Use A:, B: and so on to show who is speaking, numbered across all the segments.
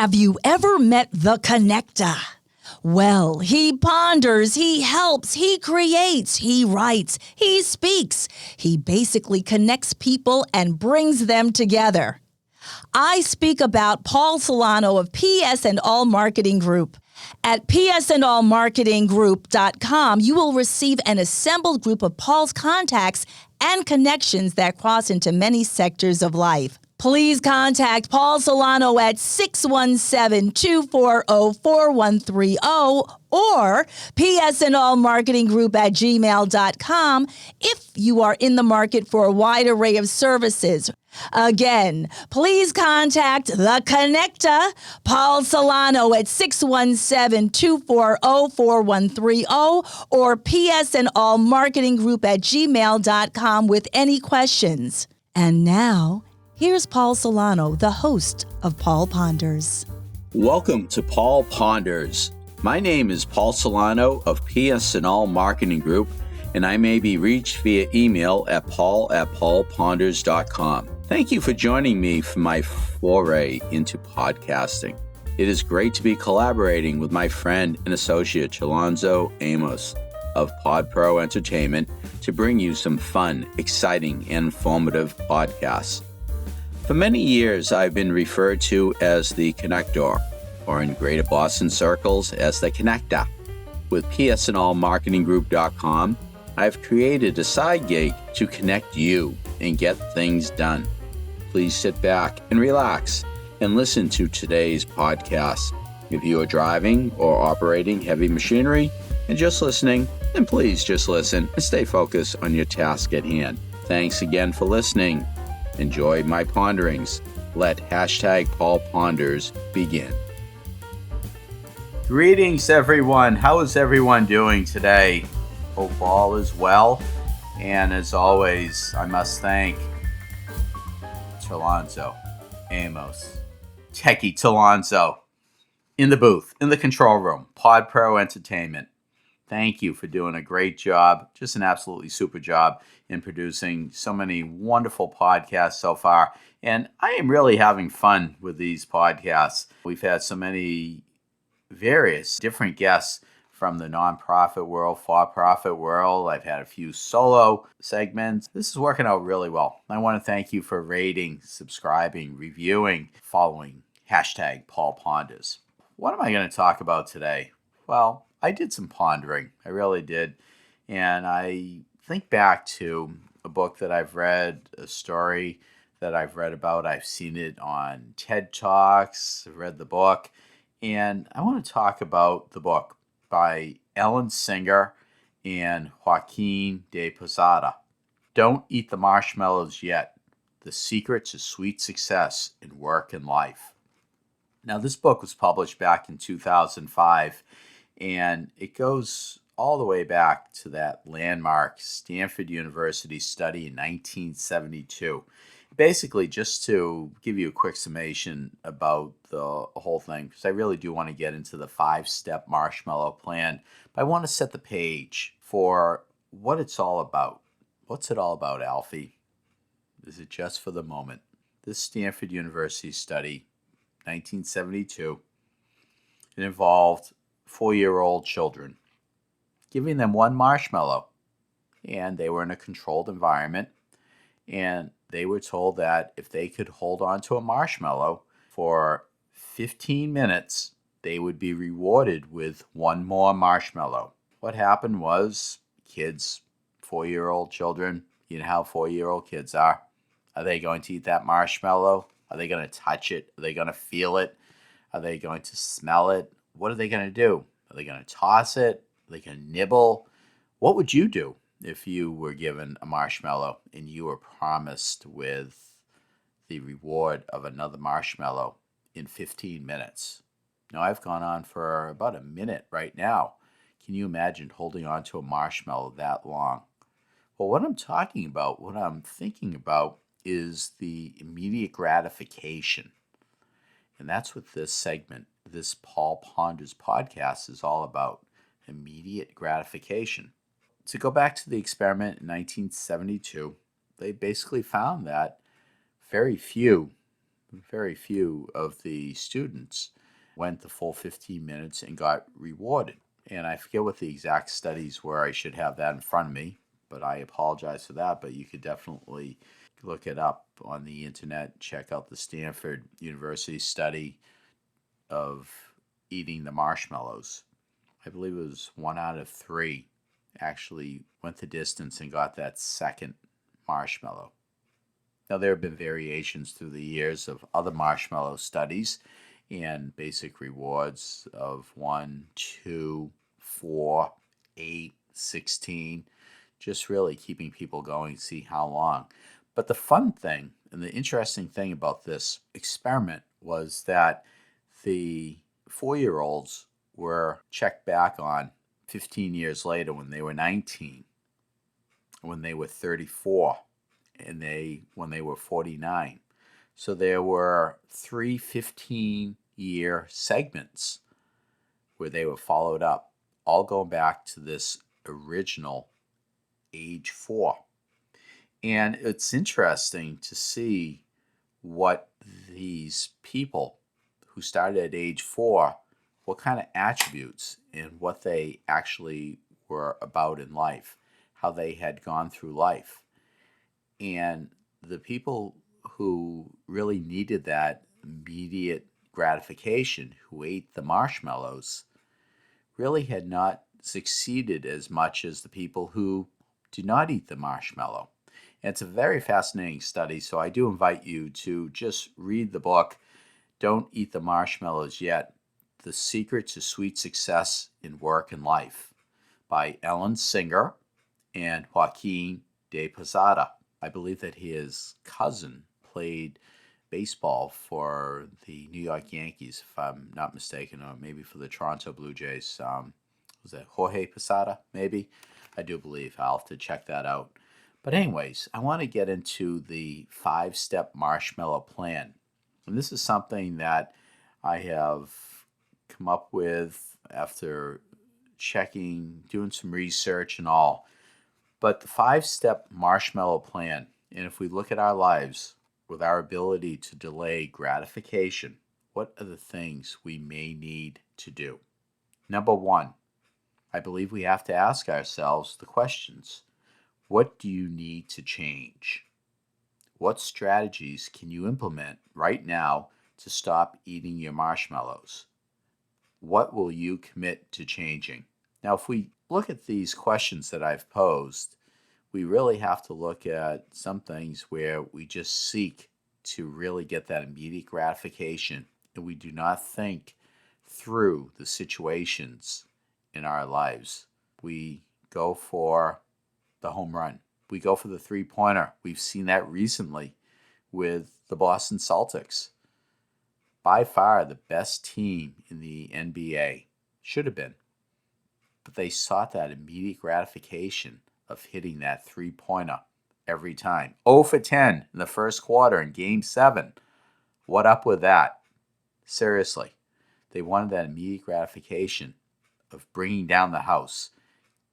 A: Have you ever met the connector? Well, he ponders, he helps, he creates, he writes, he speaks. He basically connects people and brings them together. I speak about Paul Solano of PS and All Marketing Group. At psandallmarketinggroup.com, you will receive an assembled group of Paul's contacts and connections that cross into many sectors of life. Please contact Paul Solano at 617-240-4130 or psandallmarketinggroup@gmail.com if you are in the market for a wide array of services. Again, please contact The Connector, Paul Solano at 617-240-4130 or psandallmarketinggroup@gmail.com with any questions. And now, here's Paul Solano, the host of Paul Ponders.
B: Welcome to Paul Ponders. My name is Paul Solano of PS and All Marketing Group, and I may be reached via email at paul@paulponders.com. Thank you for joining me for my foray into podcasting. It is great to be collaborating with my friend and associate Chalonzo Amos of PodPro Entertainment to bring you some fun, exciting, and informative podcasts. For many years, I've been referred to as the connector, or in greater Boston circles as the connector. With psandallmarketinggroup.com, I've created a side gig to connect you and get things done. Please sit back and relax and listen to today's podcast. If you are driving or operating heavy machinery and just listening, then please just listen and stay focused on your task at hand. Thanks again for listening. Enjoy my ponderings. Let #PaulPonders begin. Greetings, everyone. How is everyone doing today? Hope all is well. And as always, I must thank Chalonzo Amos, Techie Chalonzo, in the booth, in the control room, PodPro Entertainment. Thank you for doing a great job, just an absolutely super job in producing so many wonderful podcasts so far. And I am really having fun with these podcasts. We've had so many various different guests from the nonprofit world, for-profit world. I've had a few solo segments. This is working out really well. I want to thank you for rating, subscribing, reviewing, following #Paul Ponders. What am I going to talk about today? Well, I did some pondering. I really did. And I think back to a book that I've read, a story that I've read about. I've seen it on TED Talks. I've read the book. And I want to talk about the book by Ellen Singer and Joaquin de Posada. Don't Eat the Marshmallows Yet. The Secret to Sweet Success in Work and Life. Now, this book was published back in 2005, and it goes all the way back to that landmark Stanford University study in 1972. Basically, just to give you a quick summation about the whole thing, because I really do want to get into the 5-step marshmallow plan, but I want to set the page for what it's all about. What's it all about, Alfie? Is it just for the moment? This Stanford University study, 1972, it involved 4-year-old children, giving them one marshmallow, and they were in a controlled environment, and they were told that if they could hold on to a marshmallow for 15 minutes, they would be rewarded with one more marshmallow. What happened was kids, 4-year-old children, you know how 4-year-old kids are. Are they going to eat that marshmallow? Are they going to touch it? Are they going to feel it? Are they going to smell it? What are they going to do? Are they going to toss it? Are they going to nibble? What would you do if you were given a marshmallow and you were promised with the reward of another marshmallow in 15 minutes? Now, I've gone on for about a minute right now. Can you imagine holding on to a marshmallow that long? Well, what I'm talking about, what I'm thinking about is the immediate gratification. And that's what this segment, this Paul Ponders podcast is all about, immediate gratification. To go back to the experiment in 1972, they basically found that very few very few of the students went the full 15 minutes and got rewarded. And I forget what the exact studies were. I should have that in front of me, but I apologize for that. But you could definitely look it up on the internet. Check out the Stanford University study of eating the marshmallows. I believe it was 1 out of 3 actually went the distance and got that second marshmallow. Now, there have been variations through the years of other marshmallow studies and basic rewards of 1, 2, 4, 8, 16, just really keeping people going to see how long. But the fun thing and the interesting thing about this experiment was that the 4-year-olds were checked back on 15 years later when they were 19, when they were 34, and when they were 49. So there were 3 15-year segments where they were followed up, all going back to this original age 4. And it's interesting to see what these people who started at age 4, what kind of attributes and what they actually were about in life, how they had gone through life. And the people who really needed that immediate gratification, who ate the marshmallows, really had not succeeded as much as the people who did not eat the marshmallow. And it's a very fascinating study, so I do invite you to just read the book, Don't Eat the Marshmallows Yet, The Secret to Sweet Success in Work and Life by Ellen Singer and Joaquin de Posada. I believe that his cousin played baseball for the New York Yankees, if I'm not mistaken, or maybe for the Toronto Blue Jays. Was that Jorge Posada, maybe? I do believe. I'll have to check that out. But anyways, I want to get into the 5-step marshmallow plan. And this is something that I have come up with after checking, doing some research and all. But the 5-step marshmallow plan, and if we look at our lives with our ability to delay gratification, what are the things we may need to do? Number 1, I believe we have to ask ourselves the questions. What do you need to change? What strategies can you implement right now to stop eating your marshmallows? What will you commit to changing? Now, if we look at these questions that I've posed, we really have to look at some things where we just seek to really get that immediate gratification and we do not think through the situations in our lives. We go for the home run. We go for the three-pointer. We've seen that recently with the Boston Celtics. By far the best team in the NBA. Should have been. But they sought that immediate gratification of hitting that three-pointer every time. 0 for 10 in the first quarter in Game 7. What up with that? Seriously. They wanted that immediate gratification of bringing down the house,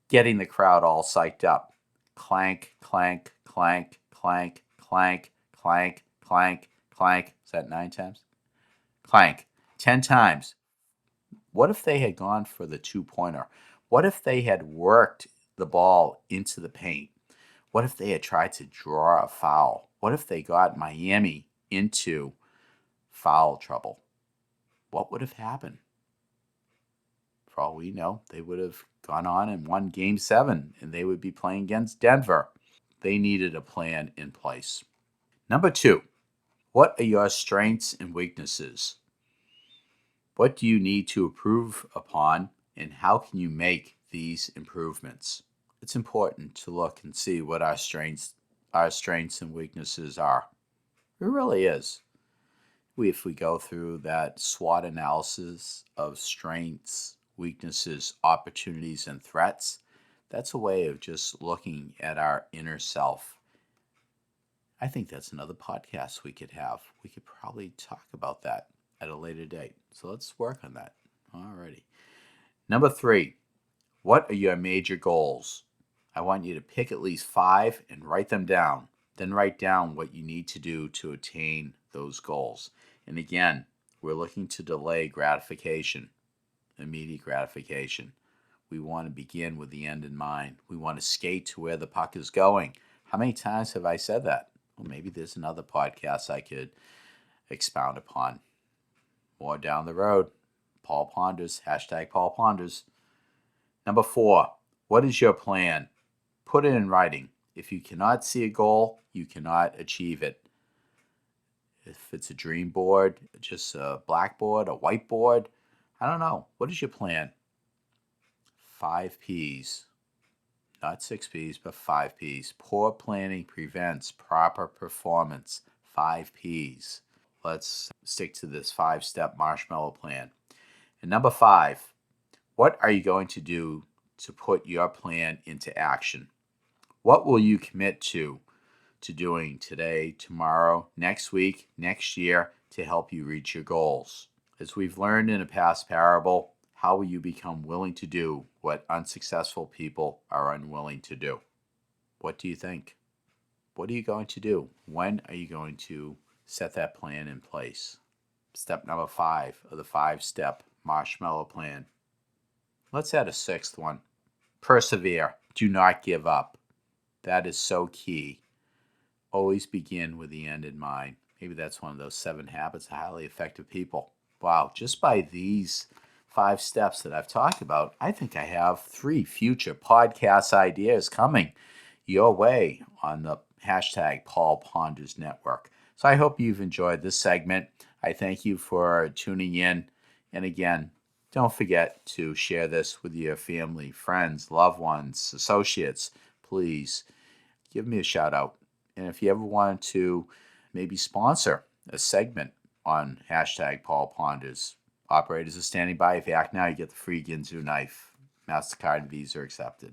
B: getting the crowd all psyched up. Clank, clank, clank, clank, clank, clank, clank, clank. Is that 9 times? Clank. 10 times. What if they had gone for the two-pointer? What if they had worked the ball into the paint? What if they had tried to draw a foul? What if they got Miami into foul trouble? What would have happened? For all we know, they would have gone on and won Game 7, and they would be playing against Denver. They needed a plan in place. Number 2, what are your strengths and weaknesses? What do you need to improve upon, and how can you make these improvements? It's important to look and see what our strengths and weaknesses are. It really is. If we go through that SWOT analysis of strengths, weaknesses, opportunities, and threats, that's a way of just looking at our inner self. I think that's another podcast we could have. We could probably talk about that at a later date. So let's work on that. Alrighty. Number 3, what are your major goals? I want you to pick at least 5 and write them down. Then write down what you need to do to attain those goals. And again, we're looking to delay gratification, immediate gratification. We want to begin with the end in mind. We want to skate to where the puck is going. How many times have I said that? Well, maybe there's another podcast I could expound upon. More down the road. Paul Ponders, hashtag Paul Ponders. Number 4, what is your plan? Put it in writing. If you cannot see a goal, you cannot achieve it. If it's a dream board, just a blackboard, a whiteboard, I don't know. What is your plan? 5 P's. Not 6 P's, but 5 P's. Poor planning prevents proper performance. 5 P's. Let's stick to this 5-step marshmallow plan. And number 5, what are you going to do to put your plan into action? What will you commit to doing today, tomorrow, next week, next year to help you reach your goals? As we've learned in a past parable, how will you become willing to do what unsuccessful people are unwilling to do? What do you think? What are you going to do? When are you going to set that plan in place? Step number 5 of the 5-step marshmallow plan. Let's add a 6th one. Persevere. Do not give up. That is so key. Always begin with the end in mind. Maybe that's one of those 7 habits of highly effective people. Wow, just by these 5 steps that I've talked about, I think I have 3 future podcast ideas coming your way on the hashtag Paul Ponders Network. So I hope you've enjoyed this segment. I thank you for tuning in. And again, don't forget to share this with your family, friends, loved ones, associates. Please give me a shout out. And if you ever want to maybe sponsor a segment on hashtag Paul Ponders, operators are standing by. If you act now, you get the free Ginzu knife. MasterCard and Visa are accepted.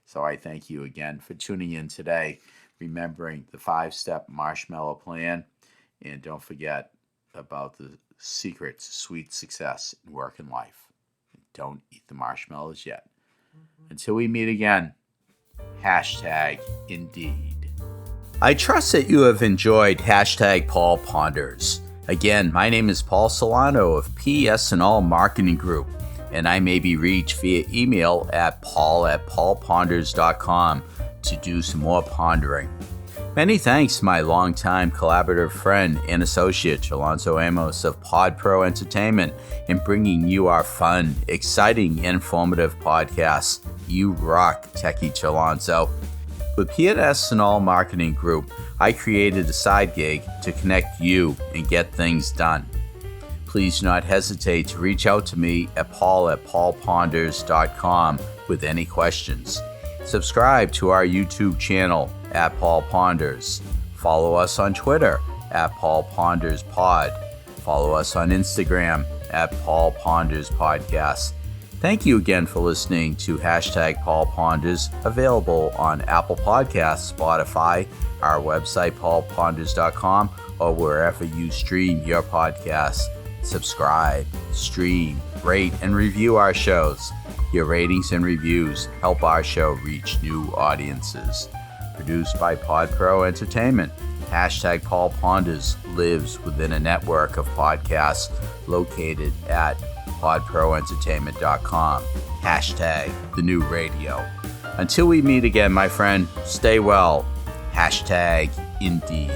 B: So I thank you again for tuning in today, remembering the 5-step marshmallow plan. And don't forget about the secrets to sweet success in work and life. Don't eat the marshmallows yet. Until we meet again, hashtag indeed. I trust that you have enjoyed hashtag Paul Ponders. Again, my name is Paul Solano of PS&All Marketing Group, and I may be reached via email at paul@paulponders.com to do some more pondering. Many thanks to my longtime collaborative friend and associate, Chalonzo Amos of Pod Pro Entertainment, in bringing you our fun, exciting, informative podcasts. You rock, Techie Chalonzo. With PS&All Marketing Group, I created a side gig to connect you and get things done. Please do not hesitate to reach out to me at paul@paulponders.com with any questions. Subscribe to our YouTube channel at Paul Ponders. Follow us on Twitter at Paul Ponders Pod. Follow us on Instagram at Paul Ponders Podcast. Thank you again for listening to hashtag Paul Ponders, available on Apple Podcasts, Spotify, our website, paulponders.com, or wherever you stream your podcasts. Subscribe, stream, rate, and review our shows. Your ratings and reviews help our show reach new audiences. Produced by Pod Pro Entertainment, hashtag Paul Ponders lives within a network of podcasts located at podproentertainment.com. Hashtag the new radio. Until we meet again, my friend, stay well. Hashtag indeed.